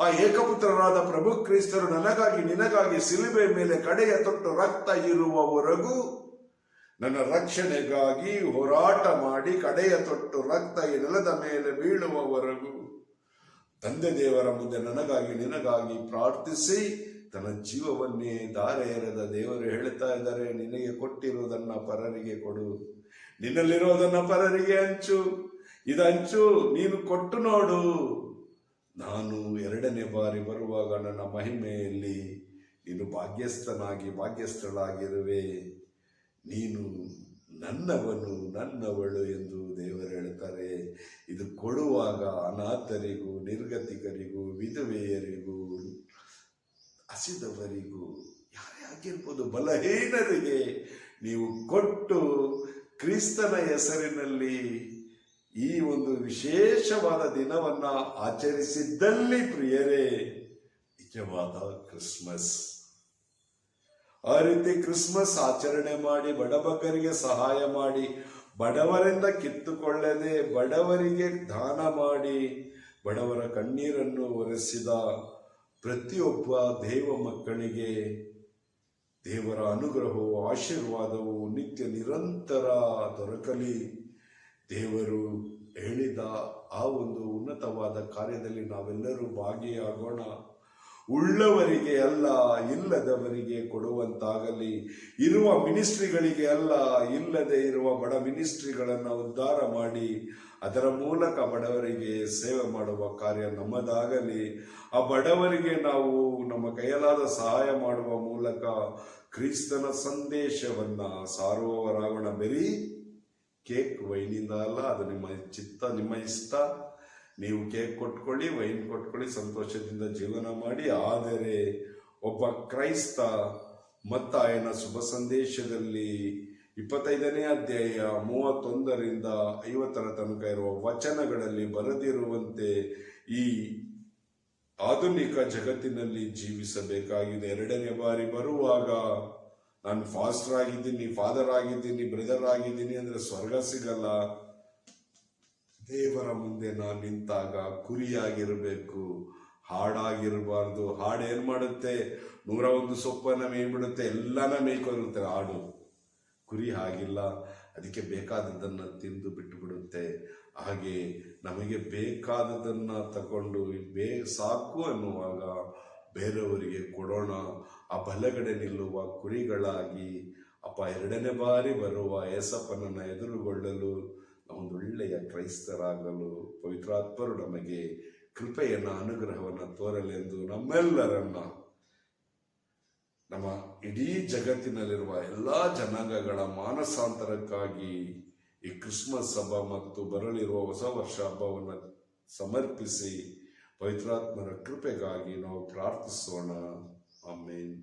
ಆ ಏಕಪುತ್ರರಾದ ಪ್ರಭು ಕ್ರಿಸ್ತರು ನನಗಾಗಿ ನಿನಗಾಗಿ ಶಿಲುಬೆ ಮೇಲೆ ಕಡೆಯ ತೊಟ್ಟು ರಕ್ತ ಇರುವವರೆಗೂ ನನ್ನ ರಕ್ಷಣೆಗಾಗಿ ಹೋರಾಟ ಮಾಡಿ ಕಡೆಯ ತೊಟ್ಟು ರಕ್ತ ಈ ನೆಲದ ಮೇಲೆ ಬೀಳುವವರೆಗೂ ತಂದೆ ದೇವರ ಮುಂದೆ ನನಗಾಗಿ ನಿನಗಾಗಿ ಪ್ರಾರ್ಥಿಸಿ ತನ್ನ ಜೀವವನ್ನೇ ದಾರೆ ಎರೆದ ದೇವರು ಹೇಳ್ತಾ ಇದ್ದಾರೆ, ನಿನಗೆ ಕೊಟ್ಟಿರುವುದನ್ನ ಪರರಿಗೆ ಕೊಡು, ನಿನ್ನಲ್ಲಿರೋದನ್ನ ಪರರಿಗೆ ಹಂಚು, ಇದು ಹಂಚು, ನೀನು ಕೊಟ್ಟು ನೋಡು, ನಾನು 2ನೇ ಬಾರಿ ಬರುವಾಗ ನನ್ನ ಮಹಿಮೆಯಲ್ಲಿ ನೀನು ಭಾಗ್ಯಸ್ಥಳಾಗಿರುವೆ, ನೀನು ನನ್ನವನು ನನ್ನವಳು ಎಂದು ದೇವರು ಹೇಳ್ತಾರೆ. ಇದು ಕೊಡುವಾಗ ಅನಾಥರಿಗೂ, ನಿರ್ಗತಿಕರಿಗೂ, ವಿಧವೆಯರಿಗೂ, ಹಸಿದವರಿಗೂ, ಯಾರೇ ಆಗಿರ್ಬೋದು, ಬಲಹೀನರಿಗೆ ನೀವು ಕೊಟ್ಟು ಕ್ರಿಸ್ತನ ಹೆಸರಿನಲ್ಲಿ ಈ ಒಂದು ವಿಶೇಷವಾದ ದಿನವನ್ನ ಆಚರಿಸಿದ್ದಲ್ಲಿ ಪ್ರಿಯರೇ ನಿಜವಾದ ಕ್ರಿಸ್ಮಸ್. ಆ ರೀತಿ ಕ್ರಿಸ್ಮಸ್ ಆಚರಣೆ ಮಾಡಿ ಬಡಬಗ್ಗರಿಗೆ ಸಹಾಯ ಮಾಡಿ, ಬಡವರಿಂದ ಕಿತ್ತುಕೊಳ್ಳದೆ ಬಡವರಿಗೆ ದಾನ ಮಾಡಿ, ಬಡವರ ಕಣ್ಣೀರನ್ನು ಒರೆಸಿದ ಪ್ರತಿಯೊಬ್ಬ ದೇವ ಮಕ್ಕಳಿಗೆ ದೇವರ ಅನುಗ್ರಹವು, ಆಶೀರ್ವಾದವು ನಿತ್ಯ ನಿರಂತರ ದೊರಕಲಿ. ದೇವರು ಹೇಳಿದ ಆ ಒಂದು ಉನ್ನತವಾದ ಕಾರ್ಯದಲ್ಲಿ ನಾವೆಲ್ಲರೂ ಭಾಗಿಯಾಗೋಣ. ಉಳ್ಳವರಿಗೆ ಅಲ್ಲ, ಇಲ್ಲದವರಿಗೆ ಕೊಡುವಂತಾಗಲಿ. ಇರುವ ಮಿನಿಸ್ಟ್ರಿಗಳಿಗೆ ಅಲ್ಲ, ಇಲ್ಲದೆ ಇರುವ ಬಡ ಮಿನಿಸ್ಟ್ರಿಗಳನ್ನು ಉದ್ಧಾರ ಮಾಡಿ ಅದರ ಮೂಲಕ ಬಡವರಿಗೆ ಸೇವೆ ಮಾಡುವ ಕಾರ್ಯ ನಮ್ಮದಾಗಲಿ. ಆ ಬಡವರಿಗೆ ನಾವು ನಮ್ಮ ಕೈಯಲಾದ ಸಹಾಯ ಮಾಡುವ ಮೂಲಕ ಕ್ರಿಸ್ತನ ಸಂದೇಶವನ್ನ ಸಾರುವವರಾಗೋಣ. ಬರೀ ಕೇಕ್ ವೈನಿಂದ ಅಲ್ಲ, ಅದು ನಿಮ್ಮ ಇಷ್ಟ. ನೀವು ಕೇಕ್ ಕೊಟ್ಕೊಳ್ಳಿ, ವೈನ್ ಕೊಟ್ಕೊಳ್ಳಿ, ಸಂತೋಷದಿಂದ ಜೀವನ ಮಾಡಿ. ಆದರೆ ಒಬ್ಬ ಕ್ರೈಸ್ತ ಮತ್ತಾಯನ ಶುಭ ಸಂದೇಶದಲ್ಲಿ 25ನೇ ಅಧ್ಯಾಯ 31ರಿಂದ 50 ತನಕ ಇರುವ ವಚನಗಳಲ್ಲಿ ಬರೆದಿರುವಂತೆ ಈ ಆಧುನಿಕ ಜಗತ್ತಿನಲ್ಲಿ ಜೀವಿಸಬೇಕಾಗಿದೆ. 2ನೇ ಬಾರಿ ಬರುವಾಗ ನಾನು ಫಾಸ್ಟರ್ ಆಗಿದ್ದೀನಿ, ಫಾದರ್ ಆಗಿದ್ದೀನಿ, ಬ್ರದರ್ ಆಗಿದ್ದೀನಿ ಅಂದ್ರೆ ಸ್ವರ್ಗ ಸಿಗಲ್ಲ. ದೇವರ ಮುಂದೆ ನಾನು ನಿಂತಾಗ ಕುರಿಯಾಗಿರ್ಬೇಕು, ಹಾಡಾಗಿರಬಾರ್ದು. ಹಾಡು ಏನ್ ಮಾಡುತ್ತೆ? 101 ಸೊಪ್ಪನ್ನ ಮೇಯ್ಬಿಡುತ್ತೆ, ಎಲ್ಲಾನ ಮೇಯ್ಕೊಂಡಿರುತ್ತೆ ಹಾಡು. ಕುರಿ ಹಾಗಿಲ್ಲ, ಅದಕ್ಕೆ ಬೇಕಾದದನ್ನ ತಿಂದು ಬಿಟ್ಟು ಬಿಡುತ್ತೆ. ಹಾಗೆ ನಮಗೆ ಬೇಕಾದದನ್ನ ತಕೊಂಡು ಸಾಕು ಅನ್ನುವಾಗ ಬೇರೆಯವರಿಗೆ ಕೊಡೋಣ. ಆ ಬಲಗಡೆ ನಿಲ್ಲುವ ಕುರಿಗಳಾಗಿ 2ನೇ ಬಾರಿ ಬರುವ ಏಸಪ್ಪನನ್ನ ಎದುರುಗೊಳ್ಳಲು ಒಂದೊಳ್ಳೆಯ ಕ್ರೈಸ್ತರಾಗಲು ಪವಿತ್ರಾತ್ಮರು ನಮಗೆ ಕೃಪೆಯನ್ನ, ಅನುಗ್ರಹವನ್ನ ತೋರಲೆಂದು ನಮ್ಮೆಲ್ಲರನ್ನ, ನಮ್ಮ ಇಡೀ ಜಗತ್ತಿನಲ್ಲಿರುವ ಎಲ್ಲಾ ಜನಾಂಗಗಳ ಮಾನಸಾಂತರಕ್ಕಾಗಿ ಈ ಕ್ರಿಸ್ಮಸ್ ಹಬ್ಬ ಮತ್ತು ಬರಲಿರುವ ಹೊಸ ವರ್ಷ ಹಬ್ಬವನ್ನು ಸಮರ್ಪಿಸಿ ಪವಿತ್ರಾತ್ಮರ ಕೃಪೆಗಾಗಿ ನಾವು ಪ್ರಾರ್ಥಿಸೋಣ. ಆಮೇನ್.